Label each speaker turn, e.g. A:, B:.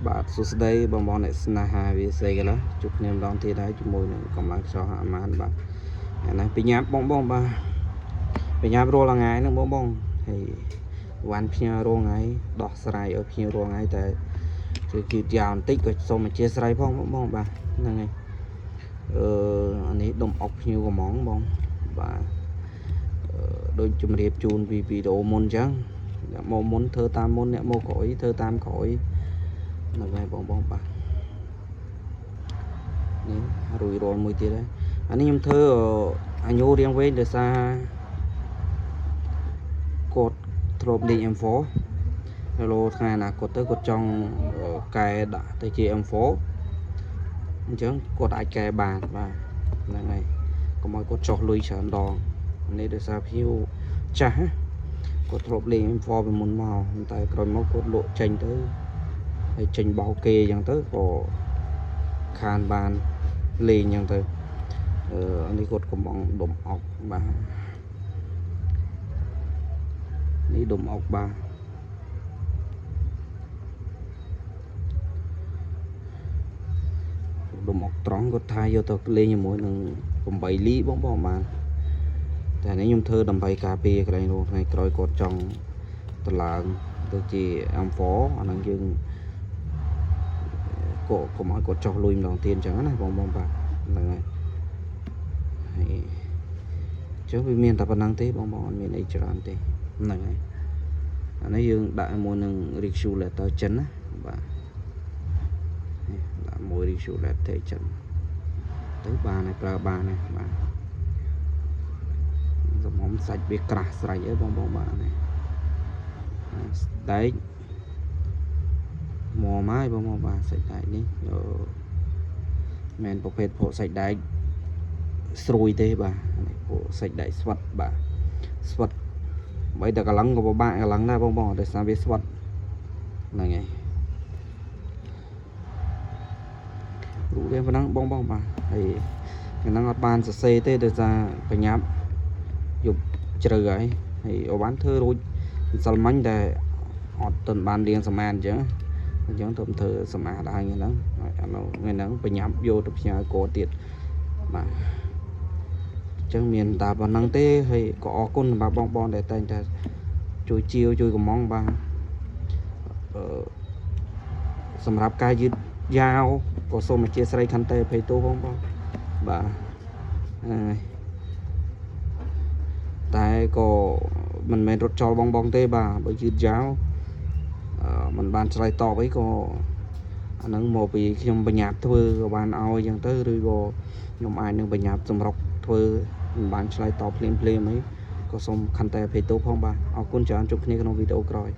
A: បាទសួស្តីបងប្អូនអ្នកស្នេហាវាស្អីកន្លះជួបគ្នាម្ដងទៀតហើយជាមួយនឹងកម្លាំងខ្យល់អាម៉ានបាទអានេះបញ្ញាប់បងបាទបញ្ញាប់រាល់ថ្ងៃហ្នឹងបងហើយវ៉ាន់ផ្ញើរងថ្ងៃដោះស្រាយឲ្យភ្ញៀវរងថ្ងៃតែគឺយ៉ាវបន្តិចក៏សូមអធិស្ឋានផងបងបាទហ្នឹងហើយអានេះដុំអុកភ្ញៀវកំងបងបាទដូចជំរាបជូនពីវីដេអូមុនអញ្ចឹងអ្នកមកមុនធ្វើតាមមុនអ្នកមកក្រោយធ្វើតាមក្រោយហ្នឹងហើយបងបាទនេះរួយរាល់មួយទៀតហើយអានេះខ្ញុំធ្វើអាយុរៀងវែងដោយសារគាត់ធ្លាប់លេង M4 ឡូថ្ងៃអនាគតទៅគាត់ចង់កែដាក់ទៅជា M4 អញ្ចឹងគាត់អាចកែបានបាទហ្នឹងហើយកុំឲ្យគាត់ចោះលុយច្រើនដងនេះដោយសារភីវចាស់គាត់ធ្លាប់លេង M4 ពីមុនមកតែក្រោយមកគាត់លក់ចេញទៅហើយចេញបោកគេអញ្ចឹងទៅក៏ខានបានលេងអញ្ចឹងទៅនេះគាត់កំងដុំអុកបាទនេះដុំអុកបាទដុំអុកត្រង់គាត់ថាយកទៅលេងជាមួយនឹង8លីបងបាទតែនេះខ្ញុំធ្វើដើម្បីការពារកន្លែងរងថ្ងៃក្រោយគាត់ចង់ទៅឡើងទៅជា M4 អាហ្នឹងយើងក៏កុំឲ្យគាត់ចោះលុយម្ដងទៀតអញ្ចឹងណាបងបាទហ្នឹងហើយចុះវាមានតែប៉ុណ្ណឹងទេបងអត់មានអីច្រើនទេហ្នឹងហើយអានេះយើងដាក់មួយនឹង regulator ចិនណាបាទដាក់មួយ regulator ចិនទៅបានហើយប្រើបានហើយបាទសំហុំសាច់វាក្រាស់ស្រេចអីបងបាទនេះស្ដែកមកហើយបងបាទសាច់ដែកនេះមិនប្រភេទពួកសាច់ដែកស្រួយទេបាទនេះពួកសាច់ដែកស្វិតបាទស្វិតបីតែកន្លងក៏ពិបាកកន្លងដែរបងដោយសារវាស្វិតហ្នឹងហើយរូបរាងប៉ុណ្ណឹងបងបាទហើយហ្នឹងអត់បានសរសេរទេដោយសារបញ្ញាប់យប់ជ្រៅហើយអបានធ្វើរួចម្សិលមិញតែអត់ទាន់បានរៀងសមាអញ្ចឹងទៅធ្វើសមាដែរហ្នឹងអានោះថ្ងៃហ្នឹងបញ្ញាប់យកទៅផ្ញើគាត់ទៀតបាទអញ្ចឹងមានតែប៉ុណ្ណឹងទេហើយក៏អរគុណសម្រាប់បងដែលតែងតែជួយជាវជួយកំងបាទសម្រាប់ការយឺតយ៉ាវក៏សូមអធិស្ឋានខន្តីអភ័យទោសបងបាទតែក៏មិនមែនរត់ចោលបងទេបាទបើយឺតយ៉ាវมันបានឆ្លើយតបអីក៏អាហ្នឹងមកពីខ្ញុំបញ្ញាប់ធ្វើក៏បានឲ្យអញ្ចឹងទៅឬក៏ខ្ញុំអាចនឹងបញ្ញាប់សម្រុកធ្វើមិនបានឆ្លើយតបភ្លាមអីក៏សូមខន្តីអភ័យទោសផងបាទអរគុណច្រើនជួបគ្នាក្នុងវីដេអូក្រោយ